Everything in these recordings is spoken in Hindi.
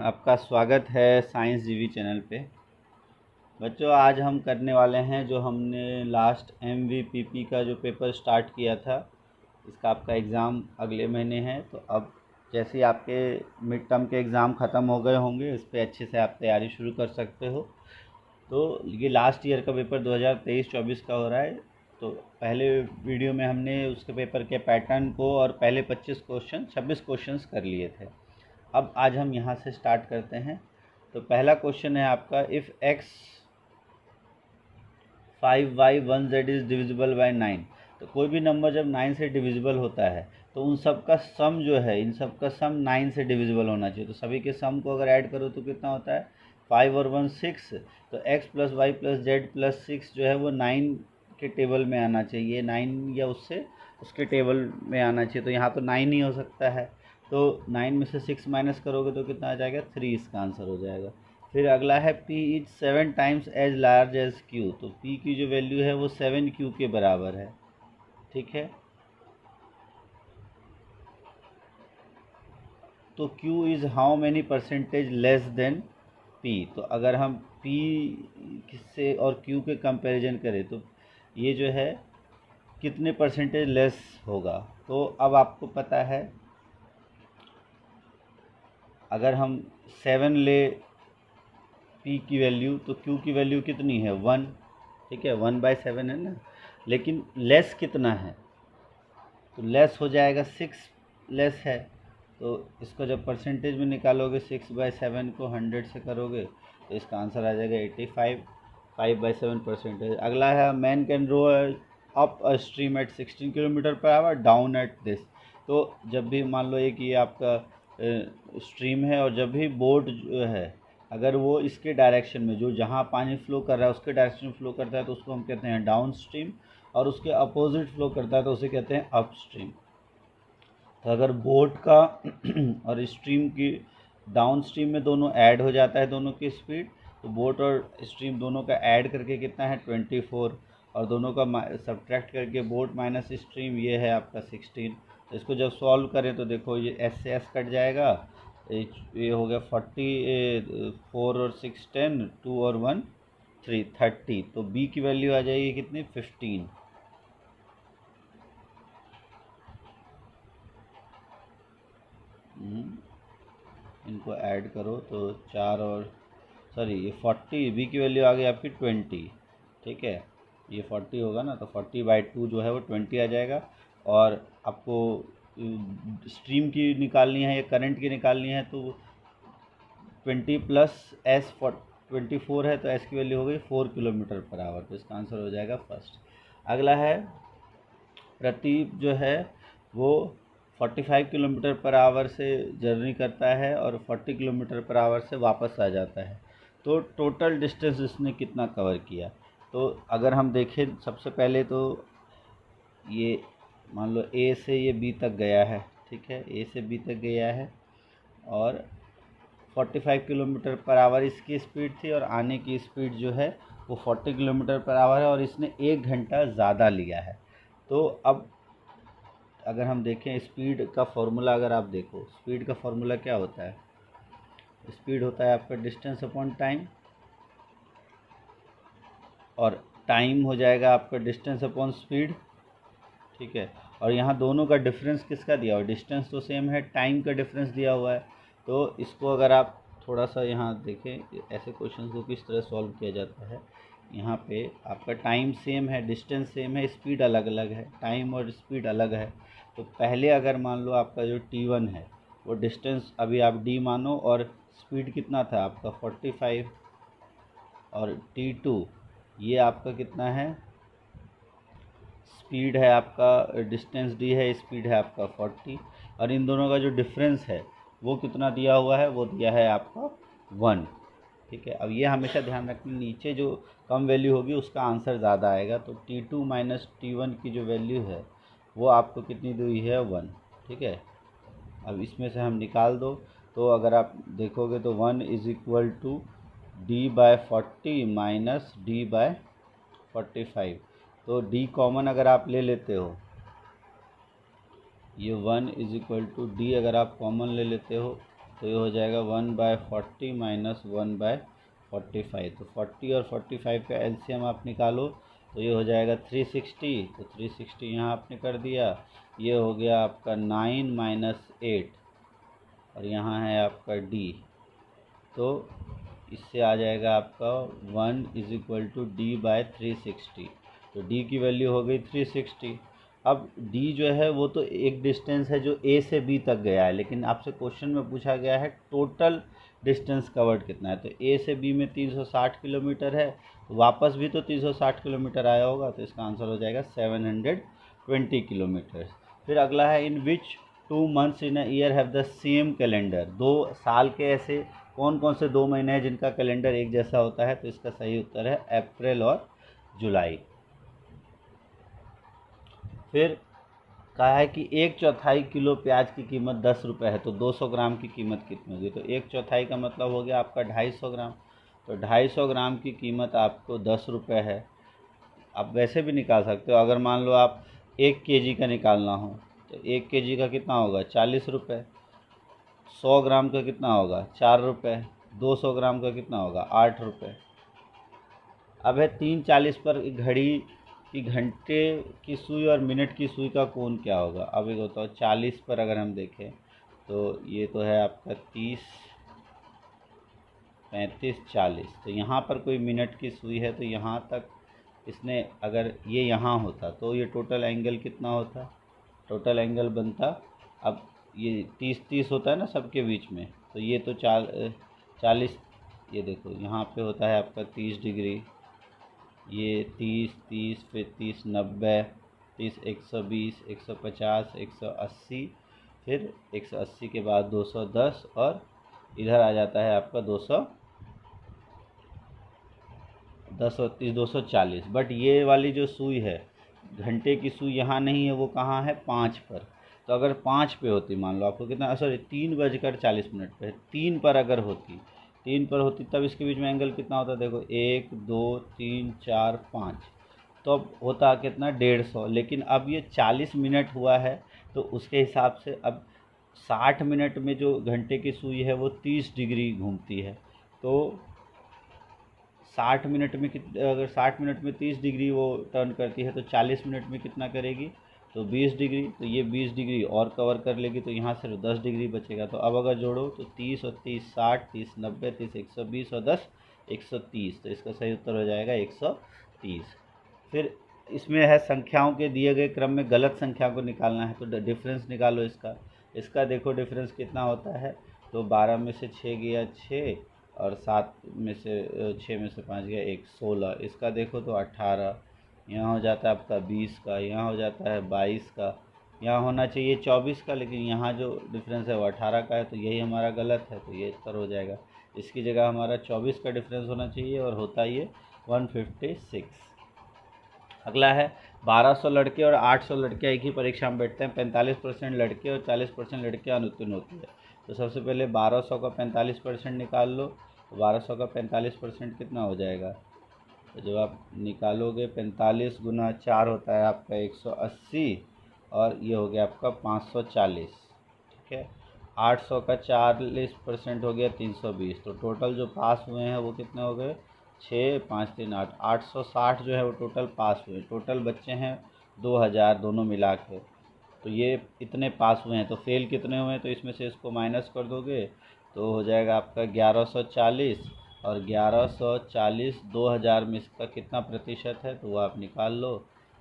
आपका स्वागत है साइंस जीवी चैनल पे। बच्चों, आज हम करने वाले हैं जो हमने लास्ट एमवीपीपी का जो पेपर स्टार्ट किया था, इसका आपका एग्ज़ाम अगले महीने है। तो अब जैसे ही आपके मिड टर्म के एग्ज़ाम ख़त्म हो गए होंगे, इस पर अच्छे से आप तैयारी शुरू कर सकते हो। तो ये लास्ट ईयर का पेपर 2023-24 का हो रहा है। तो पहले वीडियो में हमने उसके पेपर के पैटर्न को और पहले 26 क्वेश्चंस कर लिए थे। अब आज हम यहाँ से स्टार्ट करते हैं। तो पहला क्वेश्चन है आपका, if x 5y 1z is divisible by 9। तो कोई भी नंबर जब 9 से डिविजिबल होता है तो उन सब का सम जो है, इन सब का सम 9 से डिविजिबल होना चाहिए। तो सभी के सम को अगर ऐड करो तो कितना होता है, 5 और 1 6। तो x plus Y plus Z plus 6 जो है वो 9 के टेबल में आना चाहिए, 9 या उससे उसके टेबल में आना चाहिए। तो यहाँ तो 9 ही हो सकता है। तो 9 में से 6 माइनस करोगे तो कितना आ जाएगा, 3 इसका आंसर हो जाएगा। फिर अगला है P is 7 times as large as Q। तो P की जो वैल्यू है वो 7Q के बराबर है। ठीक है, तो Q is how many percentage less than P। तो अगर हम P से और Q के कंपैरिजन करें तो ये जो है कितने परसेंटेज लेस होगा। तो अब आपको पता है, अगर हम 7 ले P की वैल्यू तो Q की वैल्यू कितनी है, 1। ठीक है, 1/7 है ना। लेकिन लेस कितना है, तो लेस हो जाएगा 6 लेस है। तो इसको जब परसेंटेज में निकालोगे, 6/7 को 100 से करोगे तो इसका आंसर आ जाएगा 85। 5/7 परसेंटेज। अगला है, man can row up a stream at 16 kilometre per hour down at this. तो जब भी मान लो ये कि आपका स्ट्रीम है और जब भी बोट जो है अगर वो इसके डायरेक्शन में, जो जहाँ पानी फ्लो कर रहा है उसके डायरेक्शन में फ्लो करता है तो उसको हम कहते हैं डाउन स्ट्रीम, और उसके अपोजिट फ्लो करता है तो उसे कहते हैं अप स्ट्रीम। तो अगर बोट का और स्ट्रीम की डाउन स्ट्रीम में दोनों ऐड हो जाता है, दोनों की स्पीड, तो बोट और स्ट्रीम दोनों का ऐड करके कितना है 24, और दोनों का सब्ट्रैक्ट करके बोट माइनस स्ट्रीम ये है आपका 16। तो इसको जब सॉल्व करें तो देखो ये एस से एस कट जाएगा, ये हो गया 40, 4 और 6 10, 2 और 1 3 30। तो बी की वैल्यू आ जाएगी कितनी, 15। इनको ऐड करो तो 4 और सॉरी ये 40, बी की वैल्यू आ गई आपकी 20। ठीक है, ये 40 होगा ना, तो 40/2 जो है वो 20 आ जाएगा। और आपको स्ट्रीम की निकालनी है या करंट की निकालनी है तो 20 प्लस एस 24 है, तो एस की वैल्यू हो गई 4 किलोमीटर पर आवर। तो इसका आंसर हो जाएगा फर्स्ट। अगला है, प्रतीप जो है वो 45 किलोमीटर पर आवर से जर्नी करता है और 40 किलोमीटर पर आवर से वापस आ जाता है। तो टोटल डिस्टेंस इसने कितना कवर किया। तो अगर हम देखें, सबसे पहले तो ये मान लो ए से ये बी तक गया है। ठीक है, ए से बी तक गया है और 45 किलोमीटर पर आवर इसकी स्पीड थी, और आने की स्पीड जो है वो 40 किलोमीटर पर आवर है, और इसने 1 घंटा ज़्यादा लिया है। तो अब अगर हम देखें स्पीड का फॉर्मूला, अगर आप देखो स्पीड का फॉर्मूला क्या होता है, स्पीड होता है आपका डिस्टेंस अपॉन टाइम, और टाइम हो जाएगा आपका डिस्टेंस अपॉन स्पीड। ठीक है, और यहाँ दोनों का डिफरेंस किसका दिया हुआ है, डिस्टेंस तो सेम है, टाइम का डिफरेंस दिया हुआ है। तो इसको अगर आप थोड़ा सा यहाँ देखें, ऐसे क्वेश्चन को किस तरह सॉल्व किया जाता है। यहाँ पे आपका टाइम सेम है, डिस्टेंस सेम है, स्पीड अलग अलग है, टाइम और स्पीड अलग है। तो पहले अगर मान लो आपका जो T1 है वो डिस्टेंस अभी आप D मानो, और स्पीड कितना था आपका 45, और T2 ये आपका कितना है, स्पीड है आपका, डिस्टेंस D है, स्पीड है आपका 40, और इन दोनों का जो डिफरेंस है वो कितना दिया हुआ है, वो दिया है आपका 1। ठीक है, अब ये हमेशा ध्यान रखना, नीचे जो कम वैल्यू होगी उसका आंसर ज़्यादा आएगा। तो T2 माइनस T1 की जो वैल्यू है वो आपको कितनी दी हुई है, 1। ठीक है, अब इसमें से हम निकाल दो, तो अगर आप देखोगे तो 1 is equal to D/40 minus D/45। तो D कॉमन अगर आप ले लेते हो, ये 1 इज़ इक्वल टू D अगर आप कॉमन ले लेते हो तो ये हो जाएगा 1/40 माइनस 1/45। तो 40 और 45 का एलसीएम आप निकालो तो ये हो जाएगा 360। तो 360 यहाँ आपने कर दिया, ये हो गया आपका 9 माइनस 8 और यहाँ है आपका डी। तो इससे आ जाएगा आपका 1 is equal to D by 360। तो डी की वैल्यू हो गई 360। अब डी जो है वो तो एक डिस्टेंस है जो ए से बी तक गया है, लेकिन आपसे क्वेश्चन में पूछा गया है टोटल डिस्टेंस कवर्ड कितना है। तो ए से बी में 360 किलोमीटर है, तो वापस भी तो 360 किलोमीटर आया होगा, तो इसका आंसर हो जाएगा 720 किलोमीटर। फिर अगला है इन विच 2 months in a year have the same calendar. 2 साल के ऐसे कौन कौन से 2 महीने हैं जिनका कैलेंडर एक जैसा होता है। तो इसका सही उत्तर है अप्रैल और जुलाई। फिर कहा है कि 1/4 किलो प्याज की कीमत 10 रुपये है, तो 200 ग्राम की कीमत कितनी होगी। तो 1/4 का मतलब हो गया आपका 250 ग्राम। तो 250 ग्राम की कीमत आपको 10 रुपये है। आप वैसे भी निकाल सकते हो, अगर मान लो आप 1 केजी का निकालना हो तो 1 केजी का कितना होगा 40 रुपये, 100 ग्राम का कितना होगा 4 रुपये, 200 ग्राम का कितना होगा 8 रुपये। अब है 3:40 पर घड़ी कि घंटे की सुई और मिनट की सुई का कोण क्या होगा। अब एक बताओ 40 पर अगर हम देखें तो ये तो है आपका 30, 35, 40। तो यहाँ पर कोई मिनट की सुई है तो यहाँ तक इसने अगर ये यहाँ होता तो ये टोटल एंगल कितना होता, टोटल एंगल बनता। अब ये 30 होता है ना सबके बीच में, तो ये तो 40, ये देखो यहाँ पे होता है आपका 30 डिग्री, ये 30, फिर 30, 90, 30, 120, 150, 180, फिर 180 के बाद 210 और इधर आ जाता है आपका 10 और 30, 240। बट ये वाली जो सुई है घंटे की सुई यहाँ नहीं है, वो कहाँ है 5 पर। तो अगर 5 पे होती, मान लो आपको कितना, सॉरी 3:40 पे, 3 पर अगर होती, 3 पर होती तब इसके बीच में एंगल कितना होता, देखो 1, 2, 3, 4, 5, तो अब होता कितना 150। लेकिन अब ये 40 मिनट हुआ है तो उसके हिसाब से अब 60 मिनट में जो घंटे की सुई है वो 30 डिग्री घूमती है। तो 60 मिनट में अगर 60 मिनट में 30 डिग्री वो टर्न करती है तो 40 मिनट में कितना करेगी, तो 20 डिग्री। तो ये 20 डिग्री और कवर कर लेगी, तो यहाँ सिर्फ 10 डिग्री बचेगा। तो अब अगर जोड़ो तो 30 और 30 60, 30 90, 30 120 और 10 130। तो इसका सही उत्तर हो जाएगा 130। फिर इसमें है संख्याओं के दिए गए क्रम में गलत संख्या को निकालना है, तो डिफरेंस निकालो इसका देखो डिफरेंस कितना होता है। तो 12 में से 6 गया 6 और 7 में से 6 में से 5 गया 1, 16। इसका देखो तो 18, यहाँ हो जाता है आपका 20 का, यहाँ हो जाता है 22 का, यहाँ होना चाहिए 24 का, लेकिन यहाँ जो डिफरेंस है वो 18 का है, तो यही हमारा गलत है। तो ये उत्तर हो जाएगा, इसकी जगह हमारा 24 का डिफरेंस होना चाहिए और होता ये 156। अगला है 1200 लड़के और 800 लड़कियाँ एक ही परीक्षा में बैठते हैं, 45% लड़के और 40% लड़कियाँ अनुत्तीर्ण होती है। तो सबसे पहले 1200 का 45% निकाल लो। तो 1200 का 45% कितना हो जाएगा, तो जब आप निकालोगे 45 गुना 4 होता है आपका 180 और ये हो गया आपका 540। ठीक है, 800 का 40% हो गया 320। तो टोटल जो पास हुए हैं वो कितने हो गए 6, 5, 3, 8, 860 जो है वो टोटल पास हुए। टोटल बच्चे हैं 2000 दोनों मिला के, तो ये इतने पास हुए हैं। तो फेल कितने हुए हैं, तो इसमें से इसको माइनस कर दोगे तो हो जाएगा आपका 1140। और 1140 2000 में इसका कितना प्रतिशत है तो वो आप निकाल लो।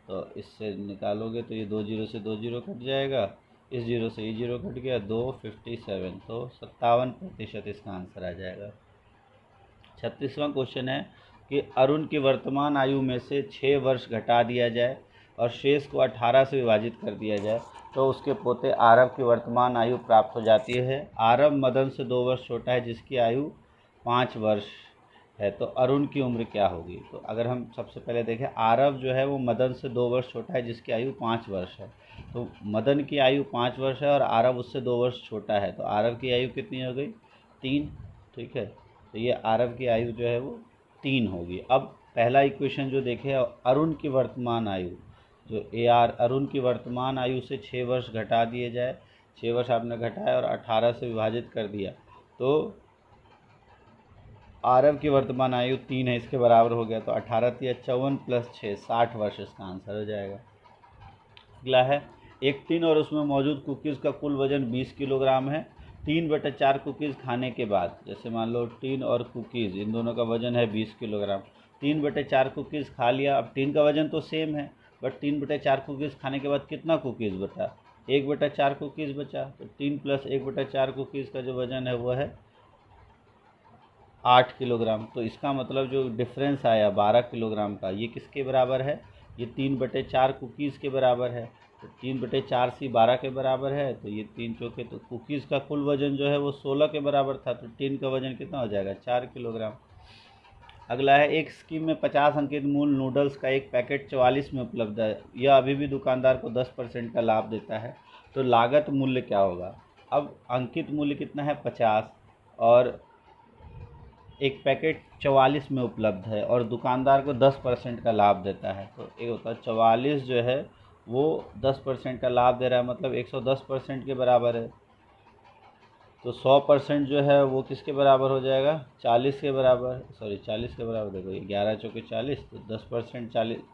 तो इससे निकालोगे तो ये 2 जीरो से 2 जीरो कट जाएगा, इस जीरो से ये जीरो कट गया, 257। तो 57% इसका आंसर आ जाएगा। 36वां क्वेश्चन है कि अरुण की वर्तमान आयु में से 6 वर्ष घटा दिया जाए और शेष को 18 से विभाजित कर दिया जाए तो उसके पोते आरव की वर्तमान आयु प्राप्त हो जाती है। आरव मदन से 2 वर्ष छोटा है जिसकी आयु 5 वर्ष है, तो अरुण की उम्र क्या होगी। तो अगर हम सबसे पहले देखें, आरव जो है वो मदन से 2 वर्ष छोटा है जिसकी आयु 5 वर्ष है। तो मदन की आयु 5 वर्ष है और आरव उससे 2 वर्ष छोटा है, तो आरव की आयु कितनी हो गई 3। ठीक है, तो ये आरव की आयु जो है वो 3 होगी। अब पहला इक्वेशन जो देखे, अरुण की वर्तमान आयु, जो अरुण की वर्तमान आयु से 6 वर्ष घटा दिए जाए, 6 वर्ष आपने घटाया और 18 से विभाजित कर दिया, तो आरव की वर्तमान आयु 3 है, इसके बराबर हो गया, तो 18 × 54 + 6 60 वर्ष इसका आंसर हो जाएगा। अगला है एक टिन और उसमें मौजूद कुकीज़ का कुल वजन 20 किलोग्राम है। 3/4 कुकीज़ खाने के बाद, जैसे मान लो टिन और कुकीज़ इन दोनों का वजन है 20 किलोग्राम। 3/4 कुकीज़ खा लिया। अब टिन का वजन तो सेम है, बट 3/4 कुकीज़ खाने के बाद कितना कुकीज़ बचा? 1/4 कुकीज़ बचा। तो 3 + 1/4 कुकीज़ का जो वजन है वो है 8 किलोग्राम। तो इसका मतलब जो डिफरेंस आया 12 किलोग्राम का, ये किसके बराबर है? ये 3/4 कुकीज़ के बराबर है। तो 3/4 से 12 के बराबर है, तो ये 3 चौके, तो कुकीज़ का कुल वजन जो है वो 16 के बराबर था, तो टिन का वजन कितना हो जाएगा? 4 किलोग्राम। अगला है एक स्कीम में 50 अंकित मूल नूडल्स का एक पैकेट 44 में उपलब्ध है। यह अभी भी दुकानदार को 10% का लाभ देता है, तो लागत मूल्य क्या होगा? अब अंकित मूल्य कितना है? 50, और एक पैकेट 44 में उपलब्ध है और दुकानदार को 10% का लाभ देता है। तो एक होता है 44 जो है वो 10% का लाभ दे रहा है, मतलब 110% के बराबर है। तो 100% जो है वो किसके बराबर हो जाएगा? 40 के बराबर, सॉरी 40 के बराबर। देखो ये 11 चौके 40, तो 10%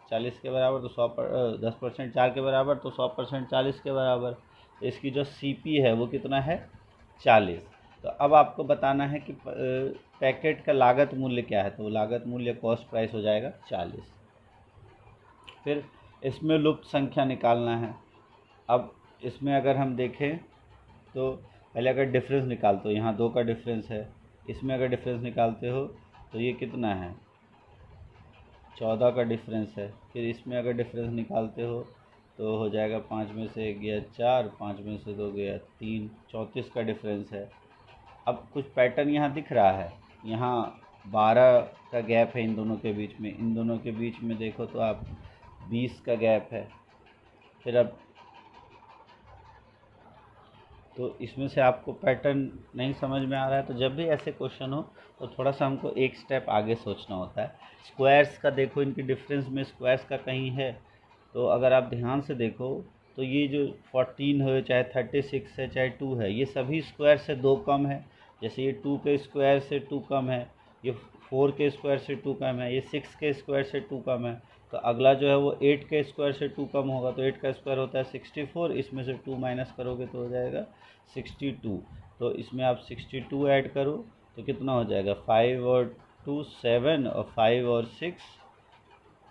40 के बराबर, तो 10% 4 के बराबर, तो 100% 40 के बराबर। तो इसकी जो CP है वो कितना है? 40। तो अब आपको बताना है कि पैकेट का लागत मूल्य क्या है, तो लागत मूल्य कॉस्ट प्राइस हो जाएगा 40। फिर इसमें लुप्त संख्या निकालना है। अब इसमें अगर हम देखें तो पहले अगर डिफरेंस निकालते हो, यहाँ 2 का डिफरेंस है, इसमें अगर डिफरेंस निकालते हो तो ये कितना है? 14 का डिफरेंस है। फिर इसमें अगर डिफरेंस निकालते हो तो हो जाएगा 5 में से 1 गया 4, 5 में से 2 गया 3, 34 का डिफरेंस है। अब कुछ पैटर्न यहाँ दिख रहा है, यहाँ 12 का गैप है इन दोनों के बीच में, इन दोनों के बीच में देखो तो आप 20 का गैप है। फिर अब तो इसमें से आपको पैटर्न नहीं समझ में आ रहा है, तो जब भी ऐसे क्वेश्चन हो तो थोड़ा सा हमको एक स्टेप आगे सोचना होता है। स्क्वायर्स का देखो, इनके डिफरेंस में स्क्वायर्स का कहीं है, तो अगर आप ध्यान से देखो तो ये जो 14 हो, चाहे 36 है, चाहे 2 है, ये सभी स्क्वायर से 2 कम है। जैसे ये 2 के स्क्वायर से 2 कम है, ये 4 के स्क्वायर से 2 कम है, ये 6 के स्क्वायर से 2 कम है। तो अगला जो है वो 8 के स्क्वायर से 2 कम होगा, तो 8 का स्क्वायर होता है 64, इसमें से 2 माइनस करोगे तो हो जाएगा 62। तो इसमें आप 62 ऐड करो तो कितना हो जाएगा? 5 और 2 7, और 5 और 6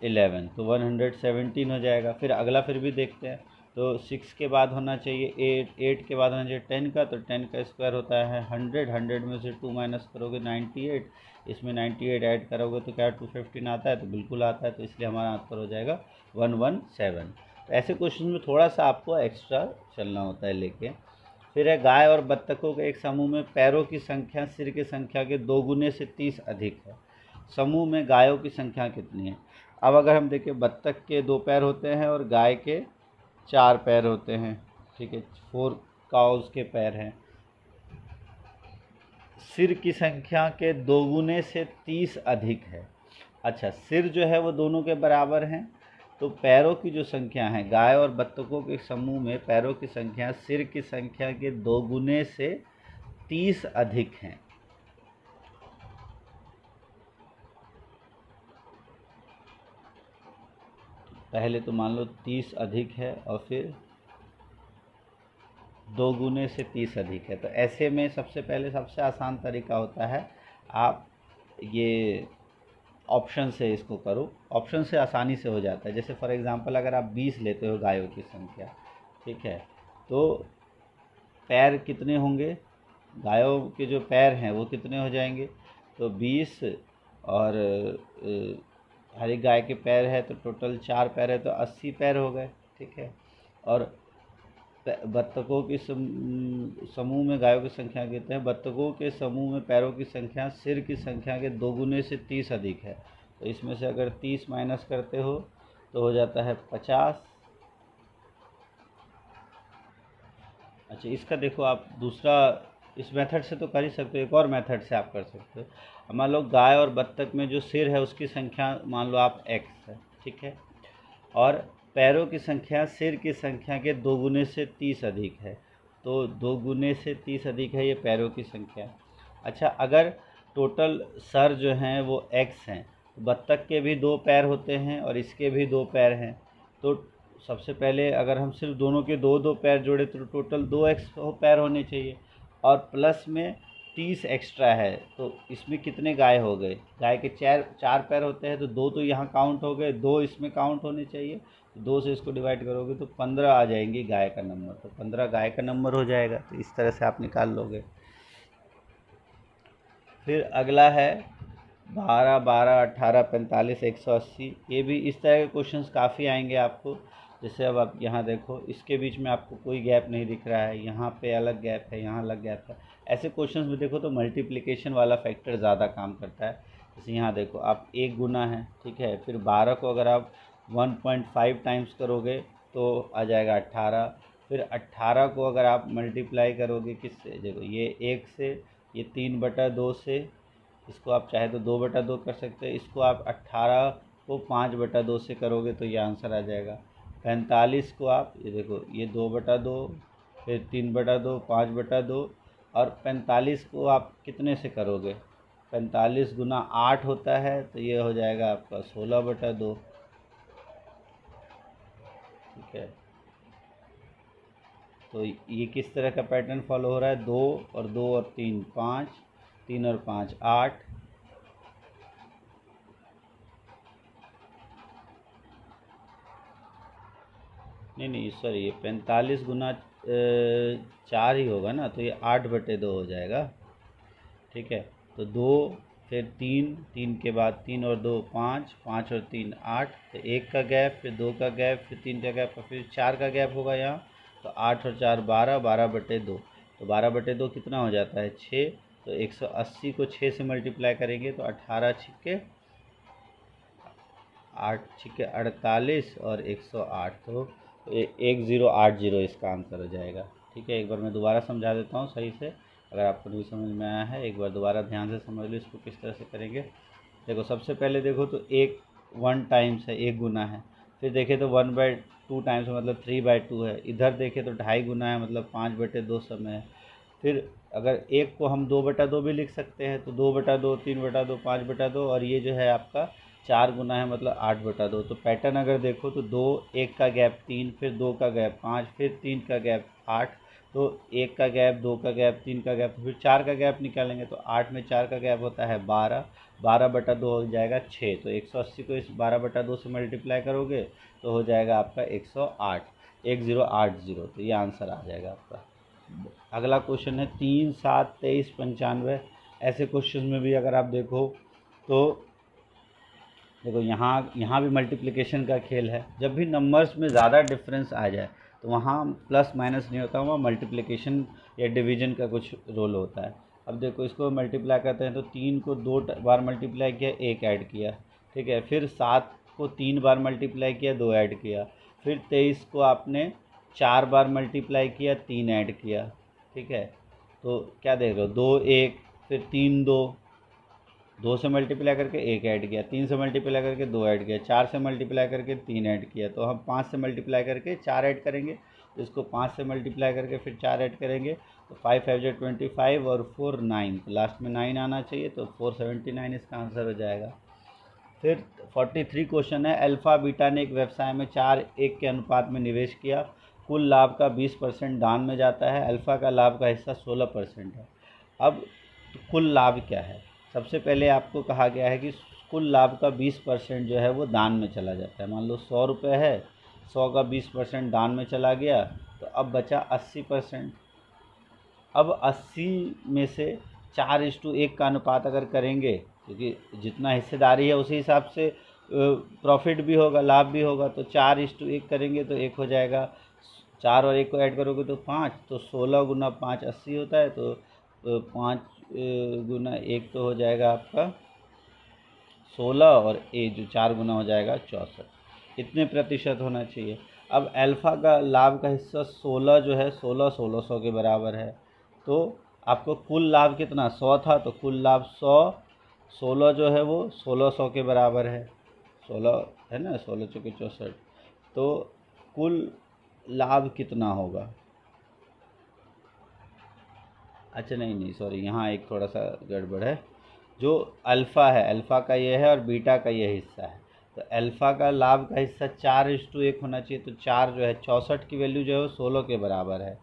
11, तो 117 हो जाएगा। फिर अगला फिर भी देखते हैं, तो 6 के बाद होना चाहिए 8, 8 के बाद होना चाहिए 10 का, तो 10 का स्क्वायर होता है 100, 100 में से 2 माइनस करोगे 98, इसमें 98 ऐड करोगे तो क्या 215 आता है? तो बिल्कुल आता है, तो इसलिए हमारा आंसर हो जाएगा 117। तो ऐसे क्वेश्चन में थोड़ा सा आपको एक्स्ट्रा चलना होता है लेके। फिर है गाय और बत्तखों के एक समूह में पैरों की संख्या सिर की संख्या के 2 गुने से 30 अधिक है। समूह में गायों की संख्या कितनी है? अब अगर हम देखें, बत्तख के 2 पैर होते हैं और गाय के 4 पैर होते हैं, ठीक है, 4 काउस के पैर हैं। सिर की संख्या के 2 गुने से 30 अधिक है। अच्छा, सिर जो है वो दोनों के बराबर हैं, तो पैरों की जो संख्या है गाय और बत्तखों के समूह में पैरों की संख्या सिर की संख्या के 2 गुने से 30 अधिक हैं। पहले तो मान लो 30 अधिक है और फिर 2 गुने से 30 अधिक है। तो ऐसे में सबसे पहले सबसे आसान तरीका होता है, आप ये ऑप्शन से इसको करो, ऑप्शन से आसानी से हो जाता है। जैसे फॉर एग्ज़ाम्पल अगर आप 20 लेते हो गायों की संख्या, ठीक है, तो पैर कितने होंगे? गायों के जो पैर हैं वो कितने हो जाएंगे? तो 20, और हर एक गाय के पैर है तो टोटल 4 पैर है, तो 80 पैर हो गए, ठीक है। और बत्तखों की समूह में गायों की संख्या कहते हैं, बत्तखों के समूह में पैरों की संख्या सिर की संख्या के 2 गुने से 30 अधिक है। तो इसमें से अगर 30 माइनस करते हो तो हो जाता है 50। अच्छा, इसका देखो आप दूसरा, इस मेथड से तो कर ही सकते हो, एक और मेथड से आप कर सकते हो। मान लो गाय और बत्तख में जो सिर है उसकी संख्या मान लो आप x है, ठीक है, और पैरों की संख्या सिर की संख्या के 2 गुने से 30 अधिक है। तो 2 गुने से 30 अधिक है ये पैरों की संख्या। अच्छा, अगर टोटल सर जो हैं वो x हैं, तो बत्तख के भी 2 पैर होते हैं और इसके भी 2 पैर हैं, तो सबसे पहले अगर हम सिर्फ दोनों के 2-2 पैर जोड़े तो टोटल 2x पैर होने चाहिए, और प्लस में 30 एक्स्ट्रा है, तो इसमें कितने गाय हो गए? गाय के 4 पैर होते हैं, तो 2 तो यहाँ काउंट हो गए, 2 इसमें काउंट होने चाहिए, तो 2 से इसको डिवाइड करोगे तो 15 आ जाएंगी गाय का नंबर, तो 15 गाय का नंबर हो जाएगा। तो इस तरह से आप निकाल लोगे। फिर अगला है 12, 12, 18, 45, 180। ये भी इस तरह के क्वेश्चंस काफ़ी आएंगे आपको। जैसे अब आप यहाँ देखो, इसके बीच में आपको कोई गैप नहीं दिख रहा है, यहाँ पे अलग गैप है, यहाँ अलग गैप है। ऐसे क्वेश्चंस में देखो तो मल्टीप्लिकेशन वाला फैक्टर ज़्यादा काम करता है। जैसे यहाँ देखो, आप 1 गुना है, ठीक है, फिर 12 को अगर आप 1.5 टाइम्स करोगे तो आ जाएगा 18। फिर 18 को अगर आप मल्टीप्लाई करोगे किससे? देखो, ये 1 से, ये 3/2 से, इसको आप चाहे तो 2/2 कर सकते हैं। इसको आप 18 को 5/2 से करोगे तो ये आंसर आ जाएगा। 45 को आप ये देखो, ये 2/2, फिर 3/2, 5/2, और 45 को आप कितने से करोगे? 45 गुना 8 होता है, तो ये हो जाएगा आपका 16/2। ठीक है, तो ये किस तरह का पैटर्न फॉलो हो रहा है? 2 और 2 और 3 5, 3 और 5 8, नहीं सॉरी, ये 45 गुना 4 ही होगा ना, तो ये 8/2 हो जाएगा। ठीक है, तो 2, फिर 3, 3 के बाद 3 और 2 5, 5 और 3 8, तो 1 का गैप, फिर 2 का गैप, फिर 3 का गैप, और फिर 4 का गैप होगा यहाँ। तो 8 और 4 12, 12/2, तो 12/2 कितना हो जाता है? 6। तो 180 को 6 से मल्टीप्लाई करेंगे तो 18 छिक्के 8 छिक्के 48 और 108, तो 1080 इसका आंसर हो जाएगा। ठीक है, एक बार मैं दोबारा समझा देता हूँ सही से, अगर आपको नहीं समझ में आया है एक बार दोबारा ध्यान से समझ लो इसको किस तरह से करेंगे। देखो, सबसे पहले देखो तो 1 टाइम्स है, 1 गुना है। फिर देखें तो 1/2 टाइम्स मतलब 3/2 है। इधर देखें तो 2.5 गुना है, मतलब 5/2 समय है। फिर अगर 1 को हम 2/2 भी लिख सकते हैं, तो 2/2, 3/2, 5/2, और ये जो है आपका 4 गुना है, मतलब 8/2। तो पैटर्न अगर देखो तो 2, 1 का गैप 3, फिर 2 का गैप 5, फिर 3 का गैप 8, तो 1 का गैप, 2 का गैप, 3 का गैप, फिर 4 का गैप निकालेंगे तो 8 में 4 का गैप होता है 12, 12/2 हो जाएगा 6। तो 180 को इस 12/2 से मल्टीप्लाई करोगे तो हो जाएगा आपका 108, 1080। तो ये आंसर आ जाएगा आपका। अगला क्वेश्चन है 3, 7, 23, 95। ऐसे क्वेश्चन में भी अगर आप देखो तो देखो, यहाँ भी मल्टीप्लिकेशन का खेल है। जब भी नंबर्स में ज़्यादा डिफरेंस आ जाए तो वहाँ प्लस माइनस नहीं होता, वहाँ मल्टीप्लिकेशन या डिवीजन का कुछ रोल होता है। अब देखो, इसको मल्टीप्लाई करते हैं तो 3 को 2 बार मल्टीप्लाई किया, 1 ऐड किया। ठीक है, फिर 7 को 3 बार मल्टीप्लाई किया, 2 ऐड किया। फिर 23 को आपने 4 बार मल्टीप्लाई किया, 3 ऐड किया। ठीक है, तो क्या देख रहे हो? 2 1, फिर 3 2, 2 से मल्टीप्लाई करके 1 ऐड किया, 3 से मल्टीप्लाई करके 2 ऐड किया, 4 से मल्टीप्लाई करके 3 ऐड किया। तो हम 5 से मल्टीप्लाई करके 4 ऐड करेंगे, तो इसको 5 से मल्टीप्लाई करके फिर 4 ऐड करेंगे, तो 5 5 जो 25 और 4 9, तो लास्ट में 9 आना चाहिए, तो 479 इसका आंसर हो जाएगा। फिर 43 क्वेश्चन है, अल्फ़ा बीटा ने एक व्यवसाय में 4:1 के अनुपात में निवेश किया। कुल लाभ का 20% दान में जाता है। अल्फ़ा का लाभ का हिस्सा 16% है। अब तो कुल लाभ क्या है? सबसे पहले आपको कहा गया है कि कुल लाभ का 20% जो है वो दान में चला जाता है। मान लो 100 रुपये है, 100 का 20% दान में चला गया, तो अब बचा 80%। अब 80 में से 4:1 का अनुपात अगर करेंगे, क्योंकि जितना हिस्सेदारी है उसी हिसाब से प्रॉफिट भी होगा, लाभ भी होगा, तो 4:1 करेंगे तो 1 हो जाएगा। 4 और 1 को ऐड करोगे तो 5, तो 16 गुना 5 80 होता है, तो 5 गुना 1 तो हो जाएगा आपका 16, और ए जो 4 गुना हो जाएगा 64। इतने प्रतिशत होना चाहिए। अब अल्फ़ा का लाभ का हिस्सा 16 जो है 1600 के बराबर है, तो आपको कुल लाभ कितना? 100 था, तो कुल लाभ 100, 16 जो है वो 1600 के बराबर है। 16 है ना, 16 चौके 64, तो कुल लाभ कितना होगा? अच्छा नहीं नहीं सॉरी, यहाँ एक थोड़ा सा गड़बड़ है। जो अल्फ़ा है, अल्फ़ा का ये है और बीटा का ये हिस्सा है। तो अल्फ़ा का लाभ का हिस्सा 4:1 होना चाहिए। तो 4 जो है 64 की वैल्यू जो है वो 16 के बराबर है।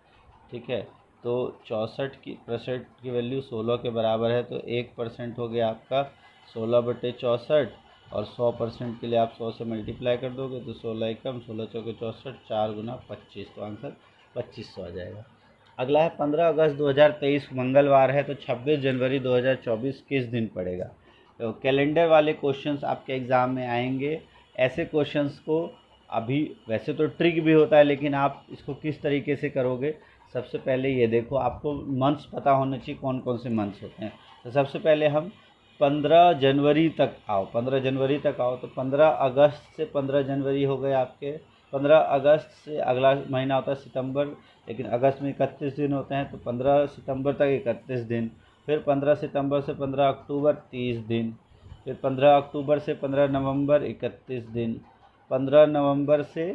ठीक है, तो 64% की वैल्यू 16 के बराबर है। तो 1% हो गया आपका 16/64, और 100% के लिए आप 100 से मल्टीप्लाई कर दोगे तो 16 एकम 16 चौके 64, 4 गुना 25, तो आंसर 2500 आ जाएगा। अगला है 15 अगस्त 2023 मंगलवार है, तो 26 जनवरी 2024 किस दिन पड़ेगा। तो कैलेंडर वाले क्वेश्चंस आपके एग्ज़ाम में आएंगे। ऐसे क्वेश्चंस को अभी वैसे तो ट्रिक भी होता है, लेकिन आप इसको किस तरीके से करोगे, सबसे पहले ये देखो, आपको मंथ्स पता होना चाहिए कौन कौन से मंथ्स होते हैं। तो सबसे पहले हम 15 जनवरी तक आओ, 15 जनवरी तक आओ। तो 15 अगस्त से 15 जनवरी हो गए आपके। 15 अगस्त से अगला महीना होता है सितंबर, लेकिन अगस्त में 31 दिन होते हैं, तो 15 सितंबर तक 31 दिन। फिर 15 सितंबर से 15 अक्टूबर 30 दिन। फिर 15 अक्टूबर से 15 नवंबर 31 दिन। 15 नवंबर से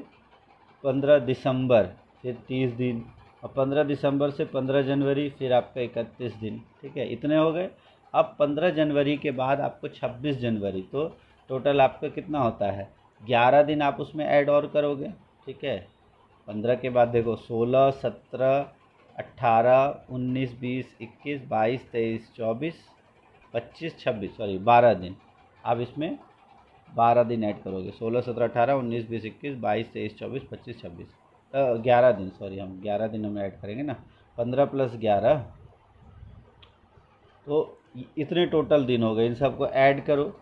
15 दिसंबर फिर 30 दिन। और 15 दिसंबर से 15 जनवरी फिर आपका 31 दिन। ठीक है, इतने हो गए। अब 15 जनवरी के बाद आपको 26 जनवरी, तो टोटल आपका कितना होता है, 11 दिन आप उसमें ऐड और करोगे। ठीक है, 15 के बाद देखो 16, 17, 18, 19, 20, 21, 22, 23, 24, 25, 26, सॉरी 12 दिन। आप इसमें 12 दिन ऐड करोगे, 16, 17, 18, 19, 20, 21, 22, 23, 24, 25, 26, 11 दिन, सॉरी हम 11 दिन हम ऐड करेंगे ना। 15 + 11, तो इतने टोटल दिन हो गए। इन सबको ऐड करो,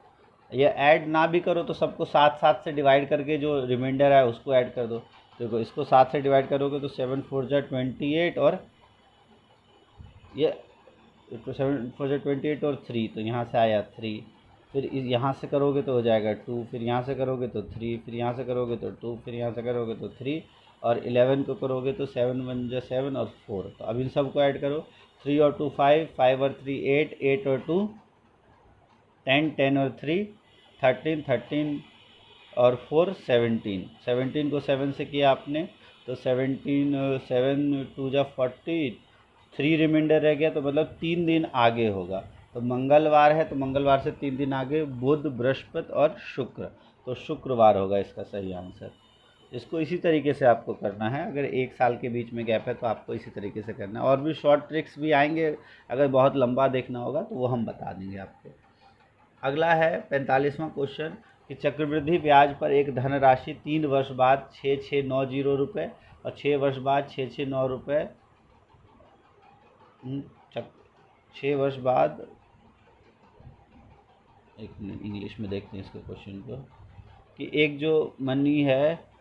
या ऐड ना भी करो तो सबको 7 से डिवाइड करके जो रिमाइंडर है उसको ऐड कर दो। देखो इसको 7 से डिवाइड करोगे तो 7 4 जा 28, और ये 7 4 जा 28 और 3, तो यहाँ से आया 3। फिर यहाँ से करोगे तो हो जाएगा 2, फिर यहाँ से करोगे तो 3, फिर यहाँ से करोगे तो 2, फिर यहाँ से करोगे तो 3, और 11 को करोगे तो 7 1 जा 7 और 4। तो अब इन सबको ऐड करो, 3 और 2 5, 5 और 3 8, 8 और 2 10, 10 और 3 13, 13 और 4 17, 17 को 7 से किया आपने तो 17, 7 2 जा 40, 3 रिमाइंडर रह गया, तो मतलब 3 दिन आगे होगा। तो मंगलवार है तो मंगलवार से 3 दिन आगे बुध, बृहस्पति और शुक्र, तो शुक्रवार होगा इसका सही आंसर। इसको इसी तरीके से आपको करना है। अगर 1 साल के बीच में गैप है तो आपको इसी तरीके से करना है। और भी शॉर्ट ट्रिक्स भी आएंगे, अगर बहुत लंबा देखना होगा तो वो हम बता देंगे आपको। अगला है 45वां क्वेश्चन कि चक्रवृद्धि ब्याज पर एक धनराशि 3 वर्ष बाद 6690 रुपये और 6 वर्ष बाद 669 रुपये, 6 वर्ष बाद, एक मिनट इंग्लिश में देखते हैं इसके क्वेश्चन को, कि एक जो मनी है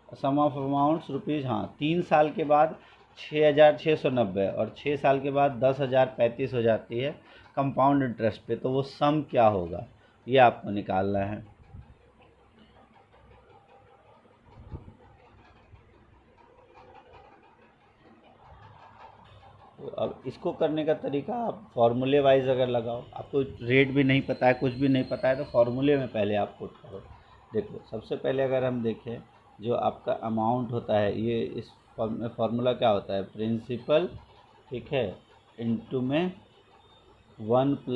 सम ऑफ अमाउंट्स रुपीज़, हाँ 3 साल के बाद 6690 और 6 साल के बाद 10,035 हो जाती है कंपाउंड इंटरेस्ट पे, तो वो सम क्या होगा ये आपको निकालना है। तो अब इसको करने का तरीका आप फार्मूले वाइज अगर लगाओ, आपको रेट भी नहीं पता है, कुछ भी नहीं पता है, तो फार्मूले में पहले आप पुट करो। देखो सबसे पहले अगर हम देखें, जो आपका अमाउंट होता है, ये इस फार्मूला क्या होता है, प्रिंसिपल, ठीक है, इनटू में 1 +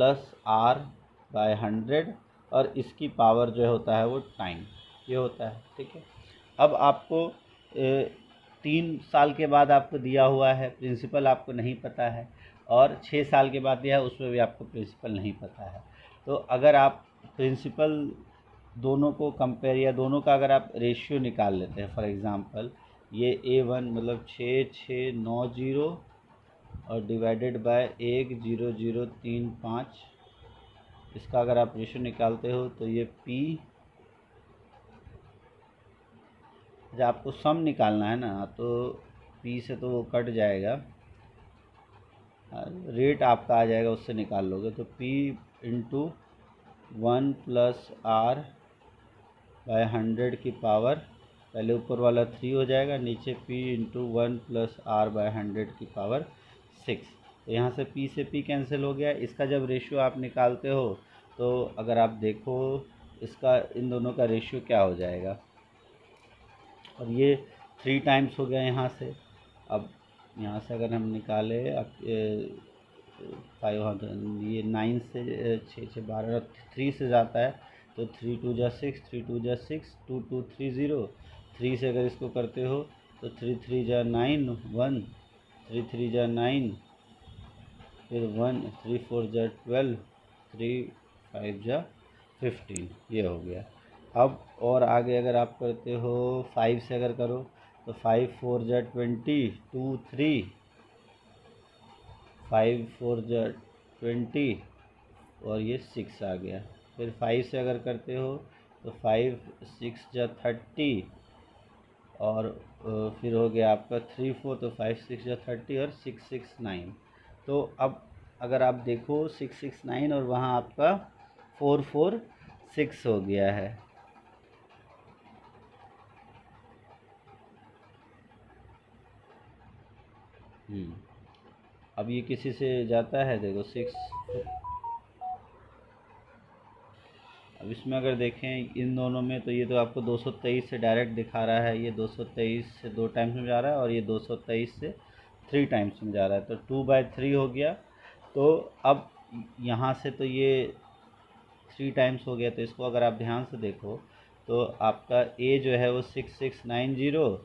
R/100, और इसकी पावर जो होता है वो टाइम, ये होता है। ठीक है, अब आपको 3 साल के बाद आपको दिया हुआ है, प्रिंसिपल आपको नहीं पता है, और 6 साल के बाद दिया है उसमें भी आपको प्रिंसिपल नहीं पता है। तो अगर आप प्रिंसिपल दोनों को कंपेयर, या दोनों का अगर आप रेशियो निकाल लेते हैं, फॉर एग्ज़ाम्पल ये A1 मतलब 6690 और डिवाइडेड बाय 10035, इसका अगर आप रेशियो निकालते हो तो ये P, जब आपको सम निकालना है ना तो P से तो वो कट जाएगा, रेट आपका आ जाएगा उससे निकाल लोगे, तो P इंटू 1 + R/100 की पावर, पहले ऊपर वाला 3 हो जाएगा, नीचे P इंटू 1 + R/100 की पावर 6। तो यहाँ से P कैंसिल हो गया। इसका जब रेशियो आप निकालते हो तो अगर आप देखो इसका, इन दोनों का रेशियो क्या हो जाएगा, और ये 3 टाइम्स हो गया यहाँ से। अब यहाँ से अगर हम निकालें, अब 5 हाँ, तो ये 9 से 6 6 12 3 से जाता है तो 3 2 जा 6, 3 2 जा 6, 2 2 3 0। 3 से अगर इसको करते हो तो 3 3 जा 9 1, 3 3 जा 9, फिर 1 3 4 जा 12, 3 5 जा 15, ये हो गया। अब और आगे अगर आप करते हो 5 से अगर करो तो 5 4 जा 20, 2 3, 5 4 जा 20 और ये 6 आ गया। फिर 5 से अगर करते हो तो 5 6 जा 30 और फिर हो गया आपका 3 4, तो 5 6 जा 30 और 6 6 9। तो अब अगर आप देखो 6 6 9 और वहाँ आपका 4 4 6 हो गया है। अब ये किसी से जाता है, देखो 6। अब इसमें अगर देखें इन दोनों में तो ये तो आपको 223 से डायरेक्ट दिखा रहा है, ये 223 से 2 टाइम्स में जा रहा है और ये 223 से 3 टाइम्स में जा रहा है, तो 2/3 हो गया। तो अब यहाँ से तो ये 3 टाइम्स हो गया, तो इसको अगर आप ध्यान से देखो तो आपका ए जो है वो 6690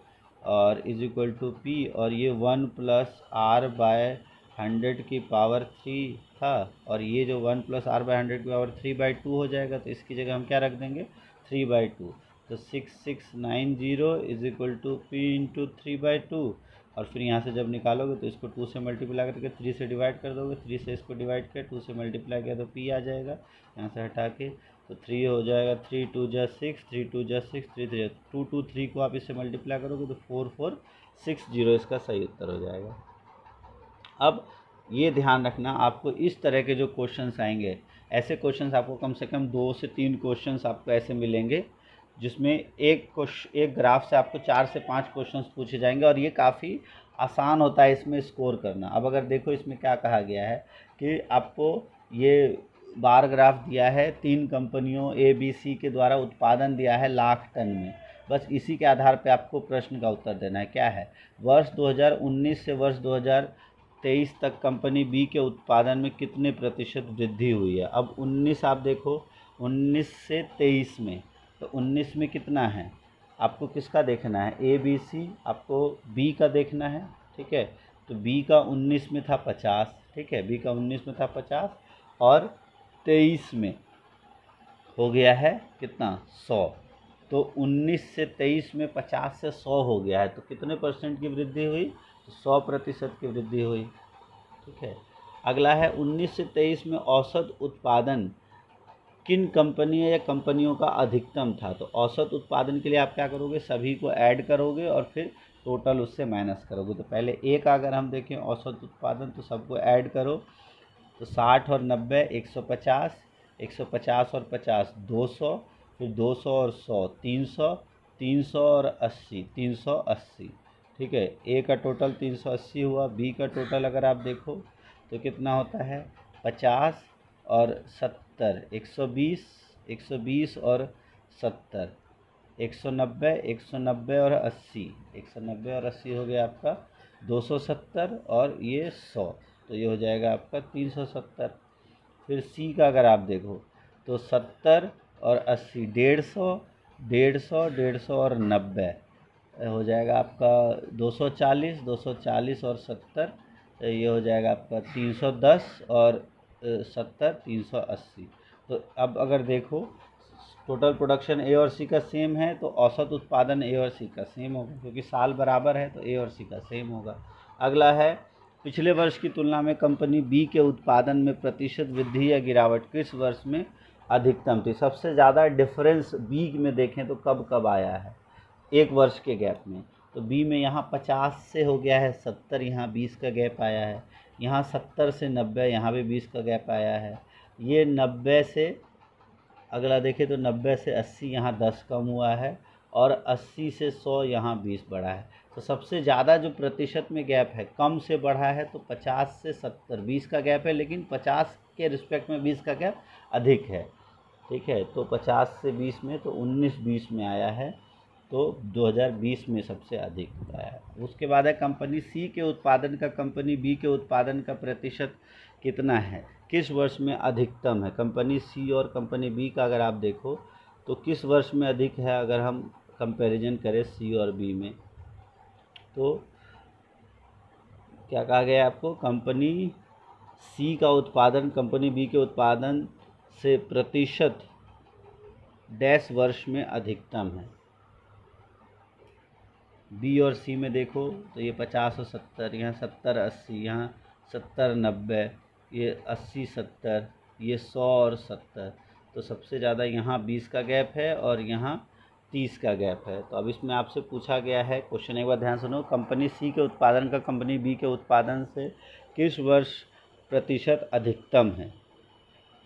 और इज इक्वल टू पी, और ये 1 प्लस आर बाय 100 की पावर 3 था, और ये जो 1 प्लस आर बाय 100 की पावर 3/2 हो जाएगा, तो इसकी जगह हम क्या रख देंगे 3/2। तो 6690 is equal to P into 3/2, और फिर यहाँ से जब निकालोगे तो इसको 2 से मल्टीप्लाई करके 3 से डिवाइड कर दोगे, 3 से इसको डिवाइड कर 2 से मल्टीप्लाई किया तो पी आ जाएगा, यहाँ से हटा के तो 3 हो जाएगा। 3 2 जा 6, 3 2 जा 6, 3 3 2 2 3 को आप इससे मल्टीप्लाई करोगे तो 4 4 6 0 इसका सही उत्तर हो जाएगा। अब ये ध्यान रखना, आपको इस तरह के जो क्वेश्चंस आएंगे, ऐसे क्वेश्चंस आपको कम से कम 2 से 3 क्वेश्चंस आपको ऐसे मिलेंगे जिसमें एक ग्राफ से आपको 4 से 5 क्वेश्चंस पूछे जाएंगे, और ये काफ़ी आसान होता है इसमें स्कोर करना। अब अगर देखो इसमें क्या कहा गया है कि आपको ये बार ग्राफ दिया है, 3 कंपनियों ABC के द्वारा उत्पादन दिया है लाख टन में, बस इसी के आधार पे आपको प्रश्न का उत्तर देना है। क्या है, वर्ष 2019 से वर्ष 2023 तक कंपनी बी के उत्पादन में कितने प्रतिशत वृद्धि हुई है। अब 19 आप देखो, 19 से 23 में, तो 19 में कितना है, आपको किसका देखना है, ABC, आपको बी का देखना है, ठीक है। तो बी का 19 में था 50, ठीक है, बी का 19 में था 50 और 23 में हो गया है कितना 100। तो 19 से 23 में 50 से 100 हो गया है, तो कितने परसेंट की वृद्धि हुई, तो 100% की वृद्धि हुई, ठीक है। अगला है 19 से 23 में औसत उत्पादन किन कंपनियों या कंपनियों का अधिकतम था। तो औसत उत्पादन के लिए आप क्या करोगे, सभी को ऐड करोगे और फिर टोटल उससे माइनस करोगे। तो पहले एक अगर हम देखें औसत उत्पादन, तो सबको ऐड करो, तो 60 और 90 150, 150 और 50 200, फिर 200 और 100 300, 300 और 80 380, ठीक है। ए का टोटल 380 हुआ, बी का टोटल अगर आप देखो तो कितना होता है 50 और 70 120, 120 और 70 190, 190 और 80, 190 और 80 हो गया आपका 270 और ये 100, तो ये हो जाएगा आपका 370। फिर सी का अगर आप देखो तो 70 और 80 150, 150, 150 और 90 हो जाएगा आपका 240, 240 और 70, ये हो जाएगा आपका 310 और 70 380। तो अब अगर देखो टोटल प्रोडक्शन ए और सी का सेम है, तो औसत उत्पादन ए और सी का सेम होगा, क्योंकि साल बराबर है तो ए और सी का सेम होगा। अगला है पिछले वर्ष की तुलना में कंपनी बी के उत्पादन में प्रतिशत वृद्धि या गिरावट किस वर्ष में अधिकतम थी। सबसे ज़्यादा डिफरेंस बी में देखें तो कब कब आया है, एक वर्ष के गैप में, तो बी में यहाँ 50 से हो गया है 70, यहाँ 20 का गैप आया है, यहाँ 70 से 90, यहाँ भी 20 का गैप आया है, ये 90 से अगला देखें तो 90 से 80 यहाँ 10 कम हुआ है, और 80 से 100 यहाँ 20 बढ़ा है। तो सबसे ज़्यादा जो प्रतिशत में गैप है कम से बढ़ा है तो 50 से 70, 20 का गैप है, लेकिन 50 के रिस्पेक्ट में 20 का गैप अधिक है, ठीक है। तो 50 से 20 में तो 19-20 में आया है, तो 2020 में सबसे अधिक आया है। उसके बाद है कंपनी सी के उत्पादन का कंपनी बी के उत्पादन का प्रतिशत कितना है, किस वर्ष में अधिकतम है। कंपनी सी और कंपनी बी का अगर आप देखो तो किस वर्ष में अधिक है, अगर हम कंपैरिजन करें सी और बी में, तो क्या कहा गया आपको, कंपनी सी का उत्पादन कंपनी बी के उत्पादन से प्रतिशत डैश वर्ष में अधिकतम है। बी और सी में देखो तो ये 50 और 70, यहाँ 70 80, यहाँ 70 90, ये 80 70, ये 100 और 70, तो सबसे ज़्यादा यहाँ 20 का गैप है और यहाँ 30 का गैप है। तो अब इसमें आपसे पूछा गया है क्वेश्चन, एक बार ध्यान सुनो, कंपनी सी के उत्पादन का कंपनी बी के उत्पादन से किस वर्ष प्रतिशत अधिकतम है।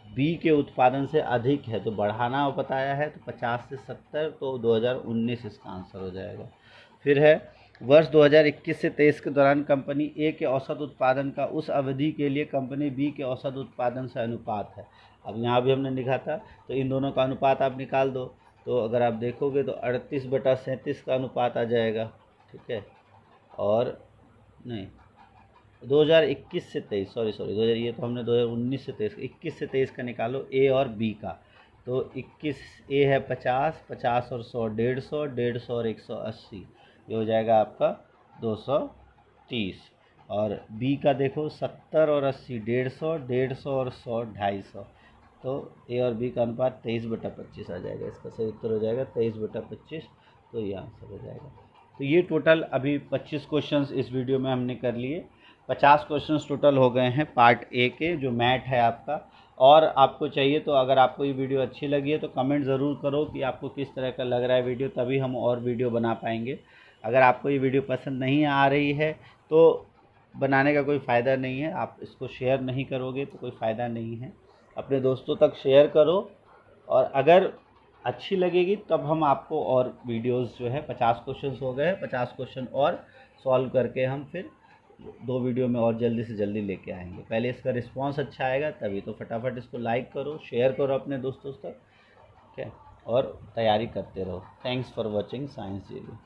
बी के उत्पादन से अधिक है तो बढ़ाना बताया है, तो 50 से 70, तो 2019 इसका आंसर हो जाएगा। फिर है वर्ष 2021 से 23 के दौरान कंपनी ए के औसत उत्पादन का उस अवधि के लिए कंपनी बी के औसत उत्पादन से अनुपात है। अब यहाँ भी हमने लिखा था, तो इन दोनों का अनुपात आप निकाल दो, तो अगर आप देखोगे तो 38/37 का अनुपात आ जाएगा, ठीक है। और नहीं 2021 से 23, सॉरी 2000, ये तो हमने 2019 से 23, 21 से 23 का निकालो ए और बी का, तो 21 ए है 50, 50 और 100 150, 150 और 180, ये हो जाएगा आपका 230। और बी का देखो 70 और 80, 150, 150 और 100 250, तो ए और बी का अनुपात 23/25 आ जाएगा। इसका सही उत्तर हो जाएगा 23/25, तो ये आंसर हो जाएगा। तो ये टोटल अभी 25 क्वेश्चंस इस वीडियो में हमने कर लिए। 50 क्वेश्चंस टोटल हो गए हैं पार्ट ए के, जो मैथ है आपका। और आपको चाहिए तो अगर आपको ये वीडियो अच्छी लगी है तो कमेंट ज़रूर करो कि आपको किस तरह का लग रहा है वीडियो, तभी हम और वीडियो बना पाएंगे। अगर आपको ये वीडियो पसंद नहीं आ रही है तो बनाने का कोई फ़ायदा नहीं है, आप इसको शेयर नहीं करोगे तो कोई फ़ायदा नहीं है। अपने दोस्तों तक शेयर करो, और अगर अच्छी लगेगी तब हम आपको और वीडियोस जो है 50 क्वेश्चंस हो गए, 50 क्वेश्चन और सॉल्व करके हम फिर 2 वीडियो में और जल्दी से जल्दी लेके आएंगे। पहले इसका रिस्पांस अच्छा आएगा तभी, तो फटाफट इसको लाइक करो, शेयर करो अपने दोस्तों तक, ठीक है, और तैयारी करते रहो। Thanks for watching science zero.